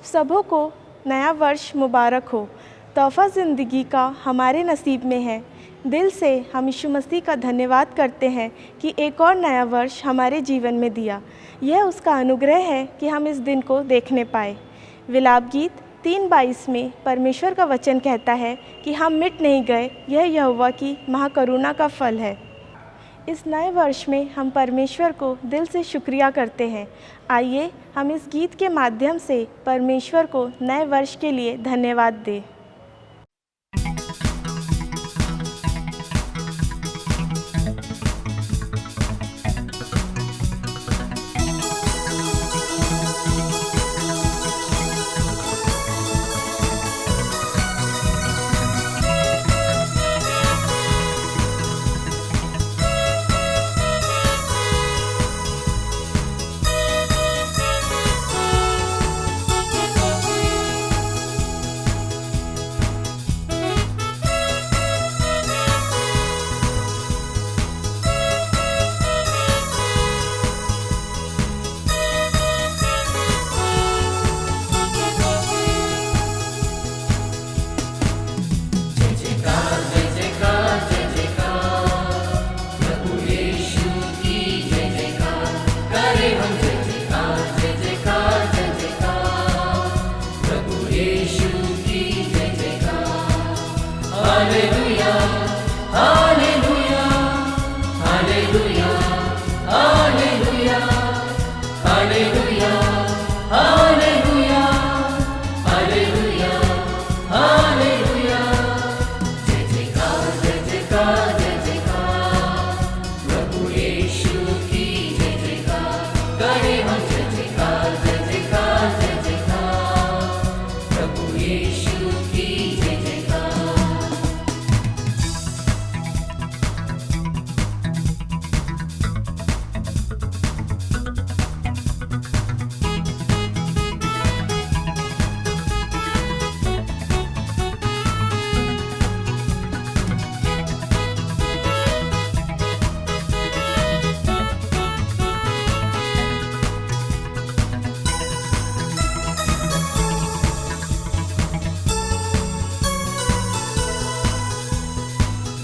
सबों को नया वर्ष मुबारक हो। तोहफ़ा ज़िंदगी का हमारे नसीब में है। दिल से हम यीशु मसीह का धन्यवाद करते हैं कि एक और नया वर्ष हमारे जीवन में दिया। यह उसका अनुग्रह है कि हम इस दिन को देखने पाए। विलाप गीत 3:22 में परमेश्वर का वचन कहता है कि हम मिट नहीं गए, यह यहोवा की महाकरुणा का फल है। इस नए वर्ष में हम परमेश्वर को दिल से शुक्रिया करते हैं। आइए हम इस गीत के माध्यम से परमेश्वर को नए वर्ष के लिए धन्यवाद दें।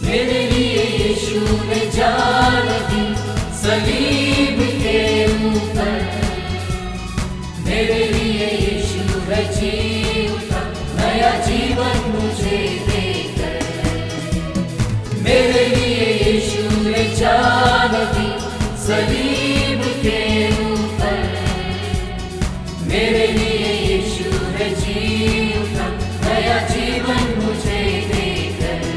मेरे लिए यीशु ने जान दी सलीब के ऊपर। मेरे लिए यीशु है जी उठा, नया जीवन मुझे देकर। मेरे लिए यीशु ने जान दी सलीब के ऊपर। मेरे लिए यीशु है जी उठा, नया जीवन मुझे देकर।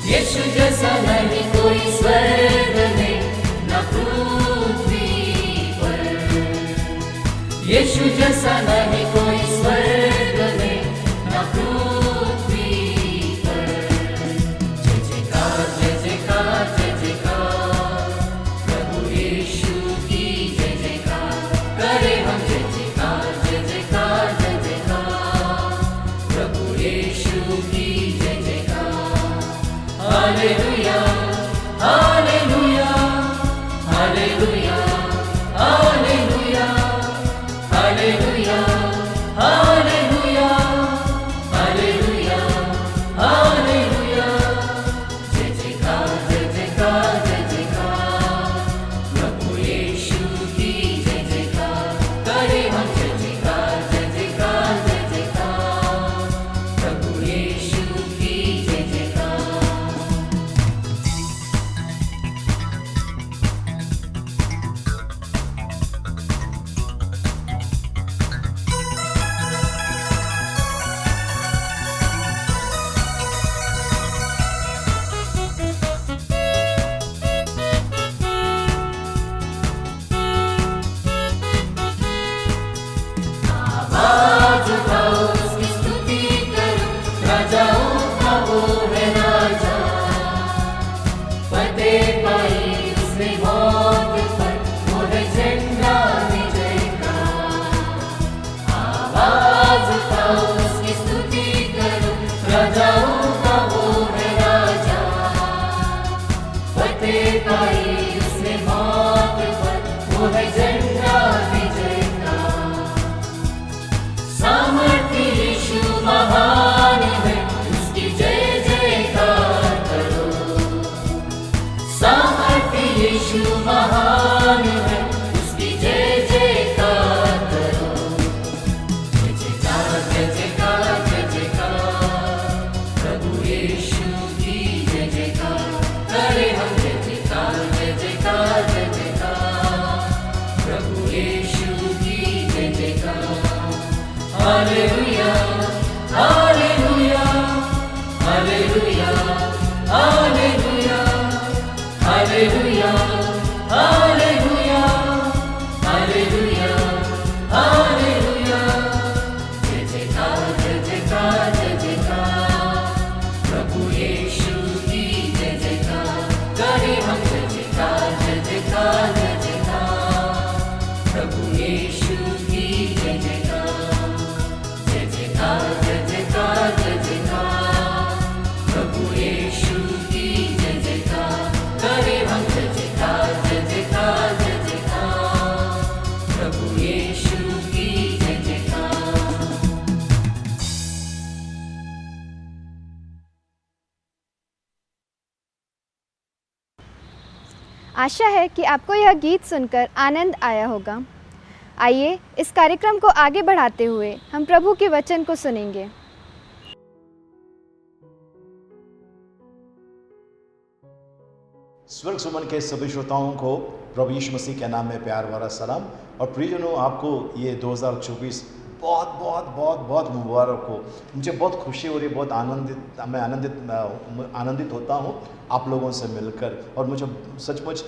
यीशु जैसा नहीं कोई स्वर्ग में न पृथ्वी पर। यीशु जैसा नहीं कोई स्वर्ग में न पृथ्वी पर। जय जयकार जय जयकार जय जयकार, प्रभु यीशु की जय जयकार। करे हम जय जयकार जय जयकार जय जयकार, प्रभु यीशु की जय जयकार। Hallelujah hallelujah hallelujah hallelujah hallelujah. महान है, उसकी जय जयकार करो। जय जयकार जय जयकार जय जयकार, प्रभु यीशु की जय जयकार। करे हम जय जयकार जय जयकार जय जयकार, प्रभु यीशु की जय जयकार। Hallelujah hallelujah hallelujah hallelujah hallelujah hallelujah hallelujah hallelujah. जय जयकार जय जयकार जय जयकार, प्रभु यीशु की जय जयकार। करे हम जय जयकार जय जयकार जय जयकार, प्रभु यीशु की जय जयकार। जय जयकार जय जयकार जय जयकार, प्रभु यीशु की जय जयकार। करे हम जय जयकार जय जयकार जय जयकार, प्रभु यीशु की जय जयकार। आशा है कि आपको यह गीत सुनकर आनंद आया होगा। आइए इस कार्यक्रम को आगे बढ़ाते हुए हम प्रभु के वचन को सुनेंगे। स्वर्ग सुमन के सभी श्रोताओं को प्रभु यीशु मसीह के नाम में प्यार भरा सलाम। और प्रियजनों, आपको ये 2024 बहुत बहुत बहुत बहुत मुबारक हो। मुझे बहुत खुशी हो रही है, बहुत मैं आनंदित होता हूँ आप लोगों से मिलकर। और मुझे सचमुच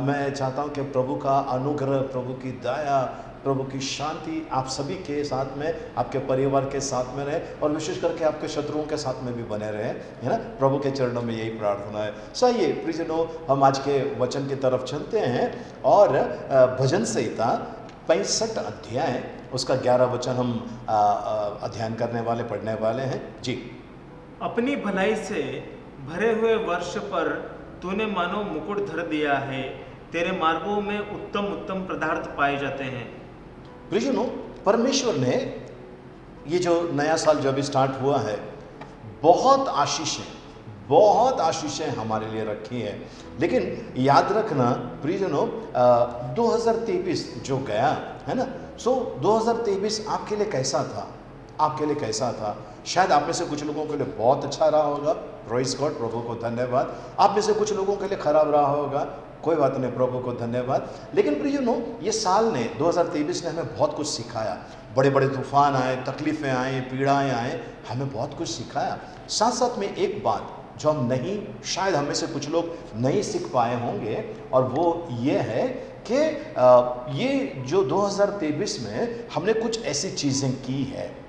मैं चाहता हूँ कि प्रभु का अनुग्रह, प्रभु की दया, प्रभु की शांति आप सभी के साथ में, आपके परिवार के साथ में रहे, और विशेष करके आपके शत्रुओं के साथ में भी बने रहे, है ना। प्रभु के चरणों में यही प्रार्थना है। सही, प्रियजनों, हम आज के वचन की तरफ चलते हैं और भजन संहिता 65 अध्याय उसका 11 वचन हम अध्ययन करने वाले, पढ़ने वाले हैं जी। अपनी भलाई से भरे हुए वर्ष पर तूने मानो मुकुट धर दिया है, तेरे मार्गों में उत्तम उत्तम पदार्थ पाए जाते हैं। प्रियजनों, परमेश्वर ने ये जो नया साल जब स्टार्ट हुआ है, बहुत आशीषें हमारे लिए रखी हैं। लेकिन याद रखना प्रियजनों, 2023 जो गया है ना, 2023 आपके लिए कैसा था? आपके लिए कैसा था? शायद आप में से कुछ लोगों के लिए बहुत अच्छा रहा होगा, प्रेज़ गॉड, प्रभु को धन्यवाद। आप में से कुछ लोगों के लिए खराब रहा होगा, कोई बात नहीं, प्रभु को धन्यवाद। लेकिन प्रियजनों, ये साल ने 2023 ने हमें बहुत कुछ सिखाया। बड़े बड़े तूफान आए, तकलीफ़ें आए, पीड़ाएं आए, हमें बहुत कुछ सिखाया। साथ साथ में एक बात जो हम शायद हमें से कुछ लोग नहीं सीख पाए होंगे, और वो ये है कि ये जो 2023 में हमने कुछ ऐसी चीज़ें की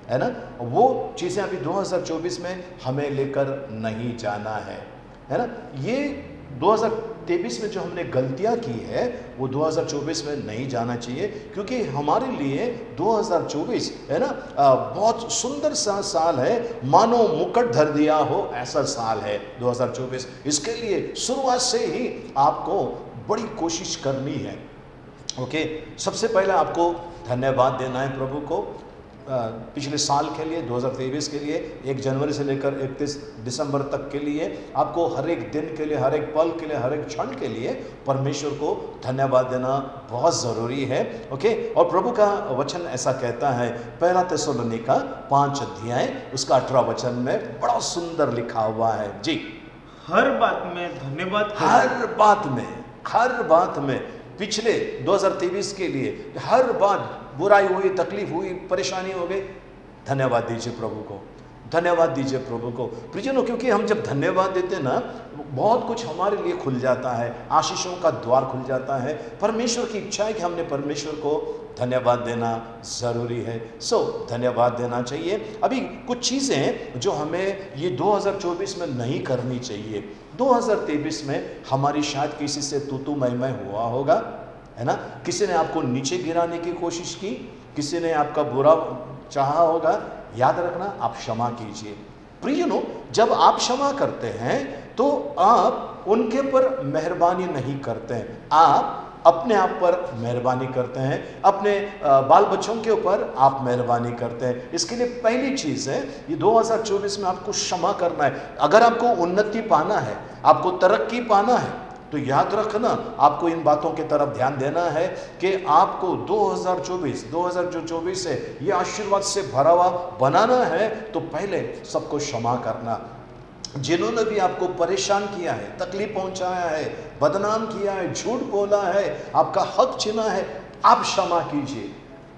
है ना, वो चीज़ें अभी 2024 में हमें लेकर नहीं जाना है ना। ये 2023 में जो हमने गलतियां की है वो 2024 में नहीं जाना चाहिए, क्योंकि हमारे लिए 2024 है ना बहुत सुंदर सा साल है, मानो मुकुट धर दिया हो ऐसा साल है 2024। इसके लिए शुरुआत से ही आपको बड़ी कोशिश करनी है। ओके, सबसे पहले आपको धन्यवाद देना है प्रभु को पिछले साल के लिए, 2023 के लिए, 1 जनवरी से लेकर 31 दिसंबर तक के लिए। आपको हर एक दिन के लिए, हर एक पल के लिए, हर एक क्षण के लिए परमेश्वर को धन्यवाद देना बहुत ज़रूरी है। ओके, और प्रभु का वचन ऐसा कहता है, पहला थिस्सलुनीका 5 अध्याय उसका 18 वचन में बड़ा सुंदर लिखा हुआ है जी। हर बात में धन्यवाद, हर बात में पिछले 2023 के लिए हर बात, बुराई हुई, तकलीफ हुई, परेशानी हो गई, धन्यवाद दीजिए प्रभु को, धन्यवाद दीजिए प्रभु को प्रियजनों। क्योंकि हम जब धन्यवाद देते हैं ना, बहुत कुछ हमारे लिए खुल जाता है, आशीषों का द्वार खुल जाता है। परमेश्वर की इच्छा है कि हमने परमेश्वर को धन्यवाद देना ज़रूरी है। धन्यवाद देना चाहिए। अभी कुछ चीज़ें जो हमें ये 2024 में नहीं करनी चाहिए। 2023 में हमारी शायद किसी से तू मैं हुआ होगा, है ना। किसी ने आपको नीचे गिराने की कोशिश की, किसी ने आपका बुरा चाहा होगा। याद रखना, आप क्षमा कीजिए। प्रियजनों, जब आप क्षमा करते हैं तो आप उनके पर मेहरबानी नहीं करते हैं, आप अपने आप पर मेहरबानी करते हैं, अपने बाल बच्चों के ऊपर आप मेहरबानी करते हैं। इसके लिए पहली चीज़ है, ये 2024 में आपको क्षमा करना है। अगर आपको उन्नति पाना है, आपको तरक्की पाना है, तो याद रखना, आपको इन बातों की तरफ ध्यान देना है कि आपको 2024 है, ये आशीर्वाद से भरा हुआ बनाना है। तो पहले सबको क्षमा करना। जिन्होंने भी आपको परेशान किया है, तकलीफ पहुंचाया है, बदनाम किया है, झूठ बोला है, आपका हक छीना है, आप क्षमा कीजिए,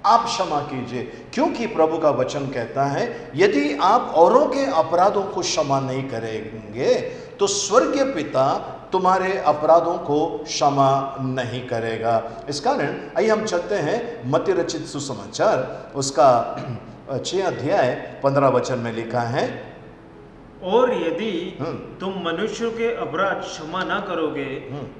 आप क्षमा कीजिए। क्योंकि प्रभु का वचन कहता है यदि आप औरों के अपराधों को क्षमा नहीं करेंगे तो स्वर्गीय पिता तुम्हारे अपराधों को क्षमा नहीं करेगा। इस कारण आइए हम चलते हैं मत्ती रचित सुसमाचार, उसका 6 अध्याय 15 वचन में लिखा है, और यदि तुम मनुष्यों के अपराध क्षमा ना करोगे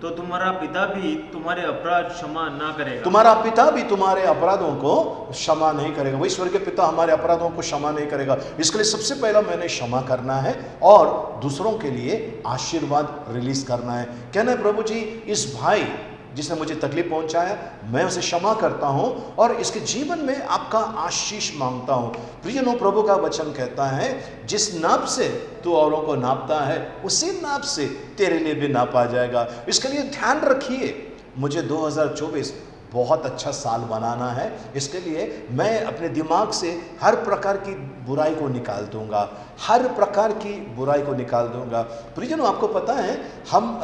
तो तुम्हारा पिता भी तुम्हारे अपराध क्षमा ना करेगा। तुम्हारा पिता भी तुम्हारे अपराधों को क्षमा नहीं करेगा। वही स्वर्गीय पिता हमारे अपराधों को क्षमा नहीं करेगा। इसके लिए सबसे पहला मैंने क्षमा करना है और दूसरों के लिए आशीर्वाद रिलीज करना है। कहना है प्रभु जी, इस भाई जिसने मुझे तकलीफ पहुंचाया, मैं उसे क्षमा करता हूं और इसके जीवन में आपका आशीष मांगता हूं। प्रियजनों, प्रभु का वचन कहता है जिस नाप से तू औरों को नापता है उसी नाप से तेरे लिए भी नापा जाएगा। इसके लिए ध्यान रखिए, मुझे 2024 बहुत अच्छा साल बनाना है। इसके लिए मैं अपने दिमाग से हर प्रकार की बुराई को निकाल दूंगा, हर प्रकार की बुराई को निकाल दूंगा। प्रियजनों, आपको पता है हम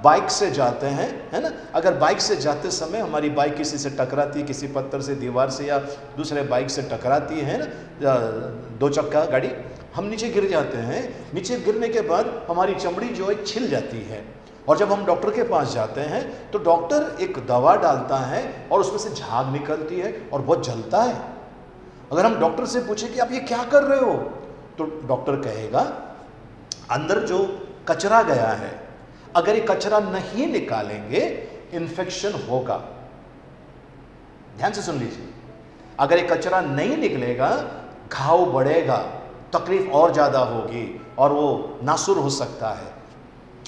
बाइक से जाते हैं, है ना। अगर बाइक से जाते समय हमारी बाइक किसी से टकराती है, किसी पत्थर से, दीवार से या दूसरे बाइक से टकराती है ना, 2 चक्का गाड़ी, हम नीचे गिर जाते हैं। नीचे गिरने के बाद हमारी चमड़ी जो है छिल जाती है और जब हम डॉक्टर के पास जाते हैं तो डॉक्टर एक दवा डालता है और उसमें से झाग निकलती है और बहुत जलता है। अगर हम डॉक्टर से पूछे कि आप ये क्या कर रहे हो, तो डॉक्टर कहेगा अंदर जो कचरा गया है, अगर ये कचरा नहीं निकालेंगे इन्फेक्शन होगा। ध्यान से सुन लीजिए, अगर ये कचरा नहीं निकलेगा घाव बढ़ेगा, तकलीफ और ज्यादा होगी और वो नासुर हो सकता है।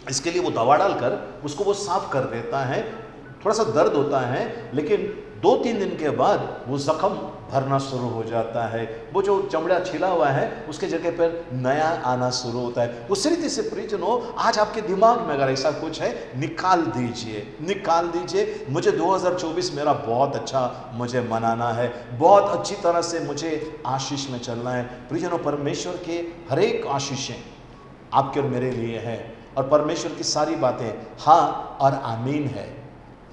इसके लिए वो दवा डालकर उसको वो साफ कर देता है। थोड़ा सा दर्द होता है लेकिन 2-3 दिन के बाद वो जख्म भरना शुरू हो जाता है। वो जो चमड़ा छिला हुआ है उसके जगह पर नया आना शुरू होता है। उसी रीति से प्रियजनों, आज आपके दिमाग में अगर ऐसा कुछ है, निकाल दीजिए, निकाल दीजिए। मुझे 2024 मेरा बहुत अच्छा मुझे मनाना है, बहुत अच्छी तरह से मुझे आशीष में चलना है। प्रियजनों, परमेश्वर के हर एक आशीषें आपके और मेरे लिए है और परमेश्वर की सारी बातें हाँ और आमीन है।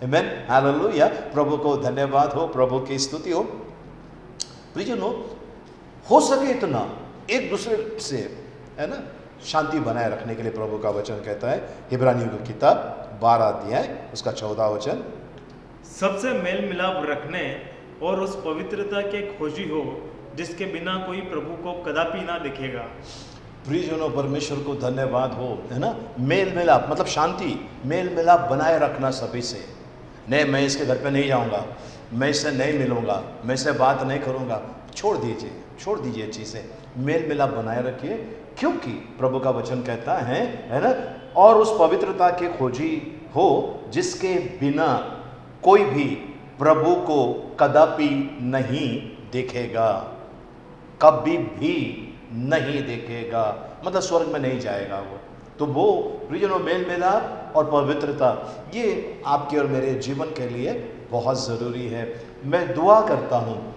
आमीन, हालेलुया। प्रभु को धन्यवाद हो, प्रभु की स्तुति हो। प्रियजनों, हो सके इतना एक दूसरे से, है ना, शांति बनाए रखने के लिए प्रभु का वचन कहता है, इब्रानियों की किताब 12 अध्याय उसका 14 वचन, सबसे मेल मिलाप रखने और उस पवित्रता के खोजी हो जिसके बिना कोई प्रभु को कदापि ना दिखेगा। प्रियजनों, परमेश्वर को धन्यवाद हो, है ना। मेल मिलाप मतलब शांति, मेल मिलाप बनाए रखना सभी से। नहीं, मैं इसके घर पे नहीं जाऊंगा, मैं इससे नहीं मिलूंगा, मैं इससे बात नहीं करूंगा, छोड़ दीजिए, छोड़ दीजिए चीज़ें। मेल मिलाप बनाए रखिए, क्योंकि प्रभु का वचन कहता है ना, और उस पवित्रता के खोजी हो जिसके बिना कोई भी प्रभु को कदापि नहीं देखेगा, कभी भी नहीं देखेगा, मतलब स्वर्ग में नहीं जाएगा वो। तो वो प्रियजनों, मेल मिलाप और पवित्रता ये आपके और मेरे जीवन के लिए बहुत ज़रूरी है। मैं दुआ करता हूँ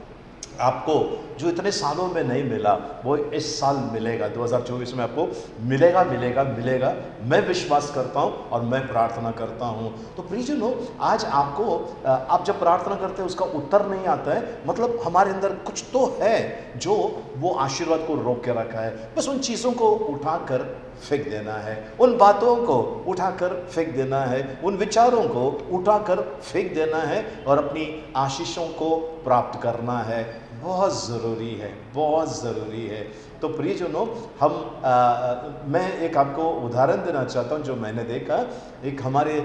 आपको जो इतने सालों में नहीं मिला वो इस साल मिलेगा, 2024 में आपको मिलेगा, मिलेगा, मिलेगा। मैं विश्वास करता हूँ और मैं प्रार्थना करता हूँ। तो प्रियजनों, आज आपको आप जब प्रार्थना करते हैं उसका उत्तर नहीं आता है, मतलब हमारे अंदर कुछ तो है जो वो आशीर्वाद को रोक के रखा है। बस उन चीज़ों को उठाकर फेंक देना है, उन बातों को उठाकर फेंक देना है, उन विचारों को उठाकर फेंक देना है और अपनी आशीषों को प्राप्त करना है। बहुत ज़रूरी है, बहुत ज़रूरी है। तो प्रियजनों, मैं एक आपको उदाहरण देना चाहता हूँ जो मैंने देखा। एक हमारे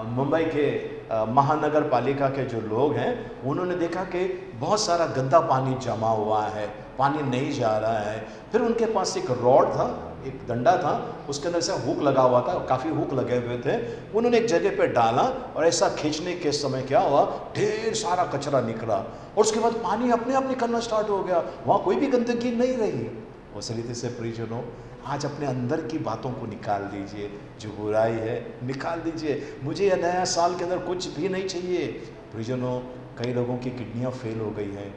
मुंबई के महानगर पालिका के जो लोग हैं उन्होंने देखा कि बहुत सारा गंदा पानी जमा हुआ है, पानी नहीं जा रहा है। फिर उनके पास एक रॉड था, एक डंडा था, उसके अंदर ऐसा हुक लगा हुआ था, काफ़ी हुक लगे हुए थे। उन्होंने एक जगह पे डाला और ऐसा खींचने के समय क्या हुआ, ढेर सारा कचरा निकला और उसके बाद पानी अपने आप निकलना स्टार्ट हो गया, वहाँ कोई भी गंदगी नहीं रही। उस रीति से प्रियजनों, आज अपने अंदर की बातों को निकाल दीजिए, जो बुराई है निकाल दीजिए। मुझे यह नया साल के अंदर कुछ भी नहीं चाहिए। प्रियजनों, कई लोगों की किडनियाँ फेल हो गई हैं,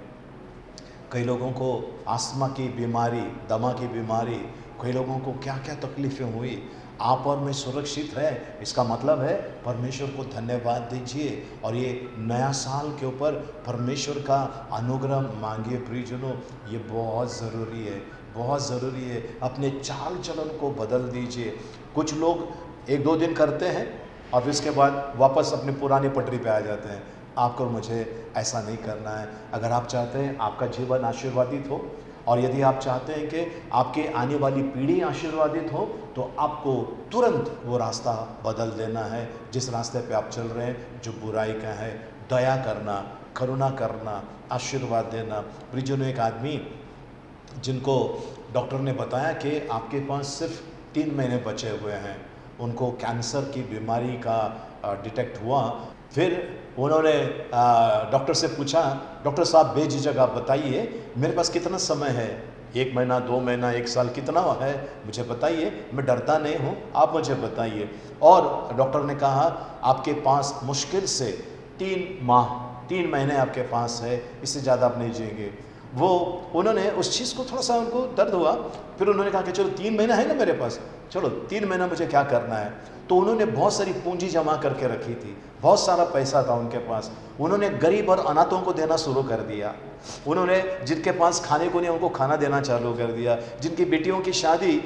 कई लोगों को आस्थमा की बीमारी, दमा की बीमारी, कई लोगों को क्या क्या तकलीफ़ें हुई। आप और मैं सुरक्षित है, इसका मतलब है परमेश्वर को धन्यवाद दीजिए और ये नया साल के ऊपर परमेश्वर का अनुग्रह मांगिए। प्रियजनों, ये बहुत ज़रूरी है, बहुत ज़रूरी है। अपने चाल चलन को बदल दीजिए। कुछ लोग 1-2 दिन करते हैं और फिर उसके बाद वापस अपनी पुरानी पटरी पे आ जाते हैं। आपको मुझे ऐसा नहीं करना है। अगर आप चाहते हैं आपका जीवन आशीर्वादित हो और यदि आप चाहते हैं कि आपके आने वाली पीढ़ी आशीर्वादित हो, तो आपको तुरंत वो रास्ता बदल देना है जिस रास्ते पे आप चल रहे हैं, जो बुराई का है। दया करना, करुणा करना, आशीर्वाद देना। प्रियजनों, एक आदमी जिनको डॉक्टर ने बताया कि आपके पास सिर्फ 3 महीने बचे हुए हैं, उनको कैंसर की बीमारी का डिटेक्ट हुआ। फिर उन्होंने डॉक्टर से पूछा, डॉक्टर साहब बेझिझक आप बताइए मेरे पास कितना समय है, 1 महीना, 2 महीना, 1 साल, कितना है मुझे बताइए, मैं डरता नहीं हूँ, आप मुझे बताइए। और डॉक्टर ने कहा आपके पास मुश्किल से 3 महीने आपके पास है, इससे ज़्यादा आप नहीं जिएंगे। वो उन्होंने उस चीज़ को थोड़ा सा उनको दर्द हुआ। फिर उन्होंने कहा कि चलो 3 महीना है ना मेरे पास, चलो 3 महीना मुझे क्या करना है। तो उन्होंने बहुत सारी पूंजी जमा करके रखी थी, बहुत सारा पैसा था उनके पास। उन्होंने गरीब और अनाथों को देना शुरू कर दिया। उन्होंने जिनके पास खाने को नहीं उनको खाना देना चालू कर दिया। जिनकी बेटियों की शादी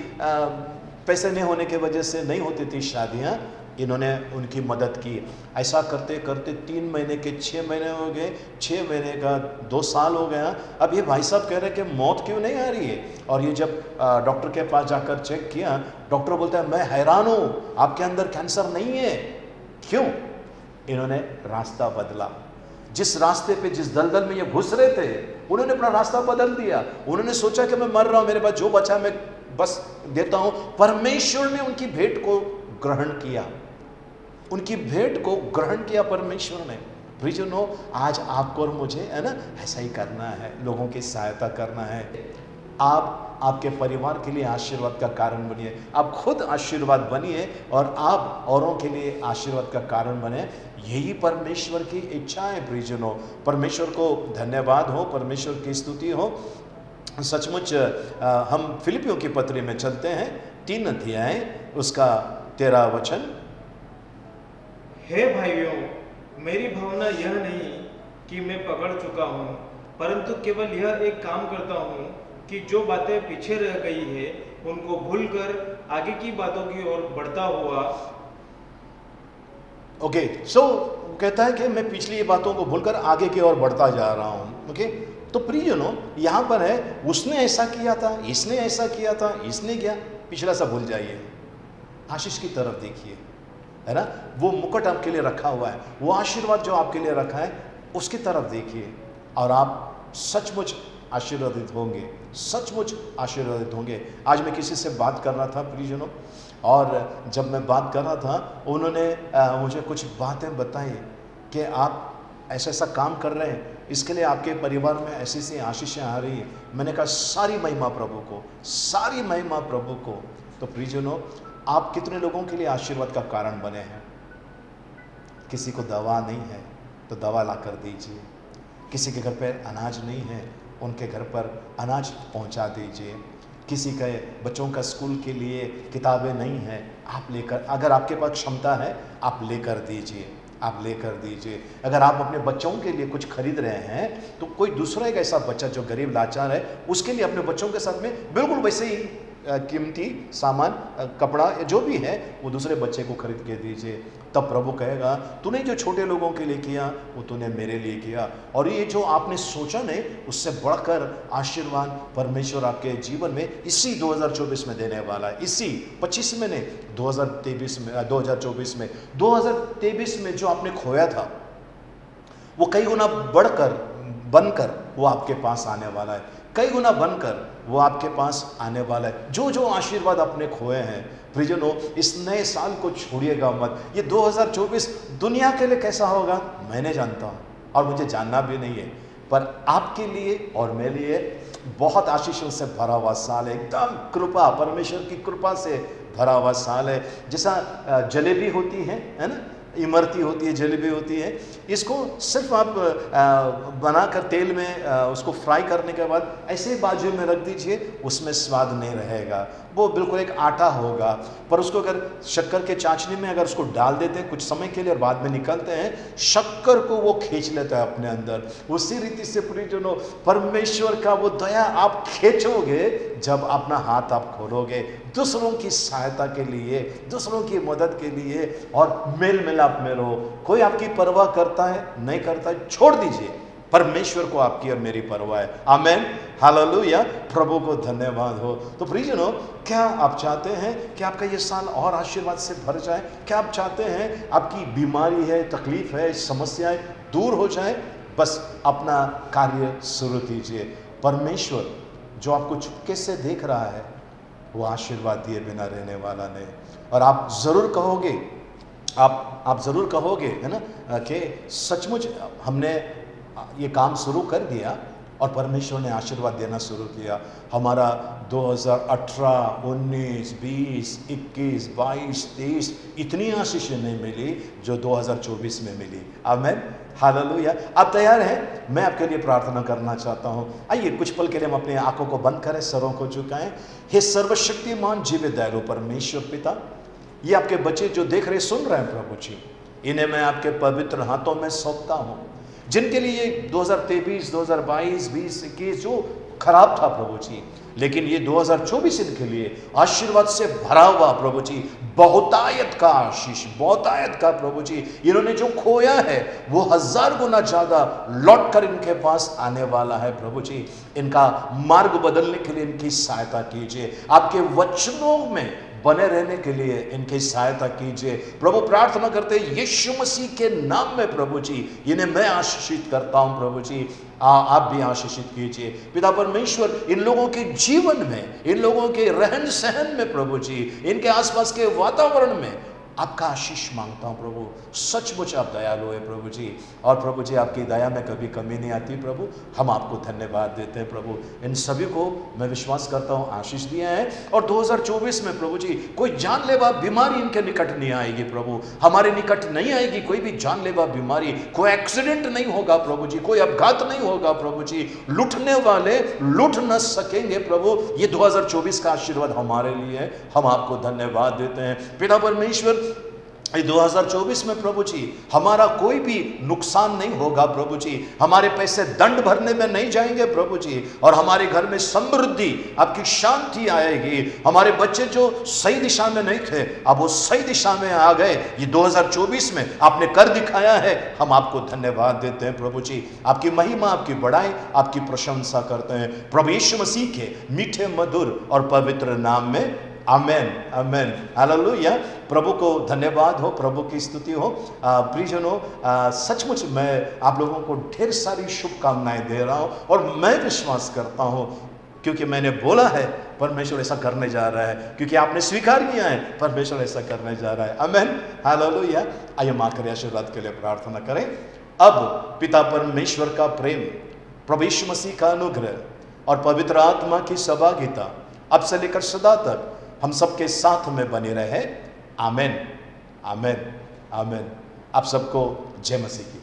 पैसे नहीं होने की वजह से नहीं होती थी शादियाँ, इन्होंने उनकी मदद की। ऐसा करते करते 3 महीने के 6 महीने हो गए, 6 महीने का 2 साल हो गया। अब ये भाई साहब कह रहे हैं कि मौत क्यों नहीं आ रही है। और ये जब डॉक्टर के पास जाकर चेक किया, डॉक्टर बोलता है मैं हैरान हूँ, आपके अंदर कैंसर नहीं है। क्यों? इन्होंने रास्ता बदला। जिस रास्ते पे, जिस दलदल में ये घुस रहे थे, उन्होंने अपना रास्ता बदल दिया। उन्होंने सोचा कि मैं मर रहा हूँ, मेरे पास जो बचा मैं बस देता हूँ। परमेश्वर ने उनकी भेंट को ग्रहण किया, उनकी भेंट को ग्रहण किया परमेश्वर ने। प्रियजनों, आज आपको और मुझे है ना ऐसा ही करना है, लोगों की सहायता करना है। आप आपके परिवार के लिए आशीर्वाद का कारण बनिए, आप खुद आशीर्वाद बनिए और आप औरों के लिए आशीर्वाद का कारण बने। यही परमेश्वर की इच्छा है। प्रियजनों, परमेश्वर को धन्यवाद हो, परमेश्वर की स्तुति हो। सचमुच हम फिलिपियों की पत्री में चलते हैं, 3 अध्याय, उसका 13 वचन। हे भाइयों, मेरी भावना यह नहीं कि मैं पकड़ चुका हूँ, परंतु केवल यह एक काम करता हूँ कि जो बातें पीछे रह गई है उनको भूलकर आगे की बातों की ओर बढ़ता हुआ। ओके, सो कहता है कि मैं पिछली बातों को भूलकर आगे की ओर बढ़ता जा रहा हूँ। ओके, तो प्रियजनों, यहाँ पर है उसने ऐसा किया था, इसने ऐसा किया था, इसने किया, पिछला सब भूल जाइए, आशीष की तरफ देखिए, है ना। वो मुकुट आपके लिए रखा हुआ है, वो आशीर्वाद जो आपके लिए रखा है उसकी तरफ देखिए और आप सचमुच आशीर्वादित होंगे, सचमुच आशीर्वादित होंगे। आज मैं किसी से बात कर रहा था प्रियजनों, और जब मैं बात कर रहा था उन्होंने मुझे कुछ बातें बताई कि आप ऐसा ऐसा काम कर रहे हैं, इसके लिए आपके परिवार में ऐसी ऐसी आशीषें आ रही हैं। मैंने कहा सारी महिमा प्रभु को, सारी महिमा प्रभु को। तो प्रियजनों, आप कितने लोगों के लिए आशीर्वाद का कारण बने हैं। किसी को दवा नहीं है तो दवा ला कर दीजिए, किसी के घर पर अनाज नहीं है उनके घर पर अनाज पहुंचा दीजिए, किसी के बच्चों का स्कूल के लिए किताबें नहीं हैं, आप लेकर, अगर आपके पास क्षमता है आप लेकर दीजिए, आप लेकर दीजिए। अगर आप अपने बच्चों के लिए कुछ खरीद रहे हैं तो कोई दूसरा एक ऐसा बच्चा जो गरीब लाचार है उसके लिए अपने बच्चों के साथ में बिल्कुल वैसे ही कीमती सामान, कपड़ा जो भी है वो दूसरे बच्चे को खरीद के दीजिए। तब प्रभु कहेगा तूने जो छोटे लोगों के लिए किया वो तूने मेरे लिए किया, और ये जो आपने सोचा नहीं उससे बढ़कर आशीर्वाद परमेश्वर आपके जीवन में इसी 2024 में देने वाला है। इसी 25 में नहीं, 2023 में, 2024 में, 2023 में जो आपने खोया था वो कई गुना बढ़कर बनकर वो आपके पास आने वाला है, कई गुना बनकर वो आपके पास आने वाला है। जो जो आशीर्वाद आपने खोए हैं प्रियजनों, इस नए साल को छोड़िएगा मत। ये 2024 दुनिया के लिए कैसा होगा मैंने जानता हूँ और मुझे जानना भी नहीं है, पर आपके लिए और मेरे लिए बहुत आशीषों से भरा हुआ साल है, एकदम कृपा, परमेश्वर की कृपा से भरा हुआ साल है। जैसा जलेबी होती है ना, इमरती होती है, जलेबी होती है, इसको सिर्फ आप बनाकर तेल में उसको फ्राई करने के बाद ऐसे ही बाजू में रख दीजिए, उसमें स्वाद नहीं रहेगा, वो बिल्कुल एक आटा होगा। पर उसको अगर शक्कर के चाशनी में अगर उसको डाल देते हैं कुछ समय के लिए और बाद में निकलते हैं, शक्कर को वो खींच लेता है अपने अंदर। उसी रीति से प्रियजनों, परमेश्वर का वो दया आप खींचोगे जब अपना हाथ आप खोलोगे दूसरों की सहायता के लिए, दूसरों की मदद के लिए, और मेल मिलाप में रहो। कोई आपकी परवाह करता है नहीं करता है, छोड़ दीजिए, परमेश्वर को आपकी और मेरी परवाह है। आमेन, हालेलुया, प्रभु को धन्यवाद हो। तो प्रियजनों, क्या आप चाहते हैं कि आपका ये साल और आशीर्वाद से भर जाए? क्या आप चाहते हैं आपकी बीमारी है, तकलीफ है, समस्याएं दूर हो जाए? बस अपना कार्य शुरू कीजिए। परमेश्वर जो आपको चुपके से देख रहा है, वो आशीर्वाद दिए बिना रहने वाला नहीं। और आप जरूर कहोगे, आप जरूर कहोगे, है ना, कि सचमुच हमने ये काम शुरू कर दिया और परमेश्वर ने आशीर्वाद देना शुरू किया। हमारा 2018, 19, 20, 21, 22, 23 इतनी आशीषें नहीं मिली जो 2024 में मिली। आमीन, हालेलुया। आप तैयार हैं? मैं आपके लिए प्रार्थना करना चाहता हूं। आइए कुछ पल के लिए हम अपनी आंखों को बंद करें, सरों को झुकाएं। हे सर्वशक्तिमान जीवित दयालु परमेश्वर पिता, ये आपके बच्चे जो देख रहे सुन रहे हैं प्रभु जी, इन्हें मैं आपके पवित्र हाथों में सौंपता हूं। जिनके लिए 2023, 2022, 20, 21 जो खराब था प्रभु जी, लेकिन ये 2024 इनके लिए आशीर्वाद से भरा हुआ प्रभु जी, बहुतायत का आशीष, बहुतायत का प्रभु जी, इन्होंने जो खोया है वो 1000 गुना ज्यादा लौट कर इनके पास आने वाला है प्रभु जी। इनका मार्ग बदलने के लिए इनकी सहायता कीजिए, आपके वचनों में बने रहने के लिए इनकी सहायता कीजिए प्रभु। प्रार्थना करते हैं यीशु मसीह के नाम में प्रभु जी, इन्हें मैं आशीषित करता हूं प्रभु जी, आप भी आशीषित कीजिए पिता परमेश्वर। इन लोगों के जीवन में, इन लोगों के रहन सहन में प्रभु जी, इनके आसपास के वातावरण में आपका आशीष मांगता हूं प्रभु। सचमुच आप दयालु है प्रभु जी, और प्रभु जी आपकी दया में कभी कमी नहीं आती प्रभु। हम आपको धन्यवाद देते हैं प्रभु। इन सभी को मैं विश्वास करता हूं आशीष दिया है, और 2024 में प्रभु जी कोई जानलेवा बीमारी इनके निकट नहीं आएगी प्रभु, हमारे निकट नहीं आएगी कोई भी जानलेवा बीमारी, कोई एक्सीडेंट नहीं होगा प्रभु जी, कोई अपघात नहीं होगा प्रभु जी, लूटने वाले लूट न सकेंगे प्रभु। ये 2024 का आशीर्वाद हमारे लिए है, हम आपको धन्यवाद देते हैं पिता परमेश्वर। 2024 में प्रभु जी हमारा कोई भी नुकसान नहीं होगा प्रभु जी, हमारे पैसे दंड भरने में नहीं जाएंगे प्रभु जी, और हमारे घर में समृद्धि, आपकी शांति आएगी। हमारे बच्चे जो सही दिशा में नहीं थे अब वो सही दिशा में आ गए, ये 2024 में आपने कर दिखाया है, हम आपको धन्यवाद देते हैं प्रभु जी। आपकी महिमा, आपकी बड़ाई, आपकी प्रशंसा करते हैं प्रभु यीशु मसीह के मीठे मधुर और पवित्र नाम में, आमेन, आमेन, हालेलुया। प्रभु को धन्यवाद हो, प्रभु की स्तुति हो। प्रियजनों, सचमुच मैं आप लोगों को ढेर सारी शुभकामनाएं दे रहा हूं, और मैं विश्वास करता हूं क्योंकि मैंने बोला है परमेश्वर ऐसा करने जा रहा है, क्योंकि आपने स्वीकार किया है परमेश्वर ऐसा करने जा रहा है। आमेन, हालेलुया। आइए मां के आशीर्वाद के लिए प्रार्थना करें। अब पिता परमेश्वर का प्रेम, प्रभु यीशु मसीह का अनुग्रह और पवित्र आत्मा की सहभागिता अब से लेकर सदा तक हम सबके साथ में बने रहे। आमेन, आमेन, आमेन। आप सबको जय मसीह की।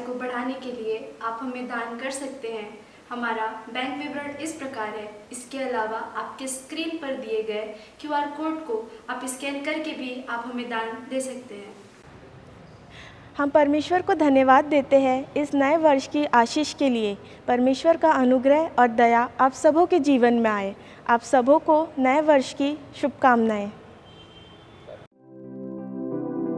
को बढ़ाने के लिए आप हमें दान कर सकते हैं। हमारा बैंक विवरण इस प्रकार है। इसके अलावा आपके स्क्रीन पर दिए गए QR कोड को आप स्कैन करके भी आप हमें दान दे सकते हैं। हम परमेश्वर को धन्यवाद देते हैं इस नए वर्ष की आशीष के लिए। परमेश्वर का अनुग्रह और दया आप सबों के जीवन में आए। आप सबों को नए वर्ष की शुभकामनाएं।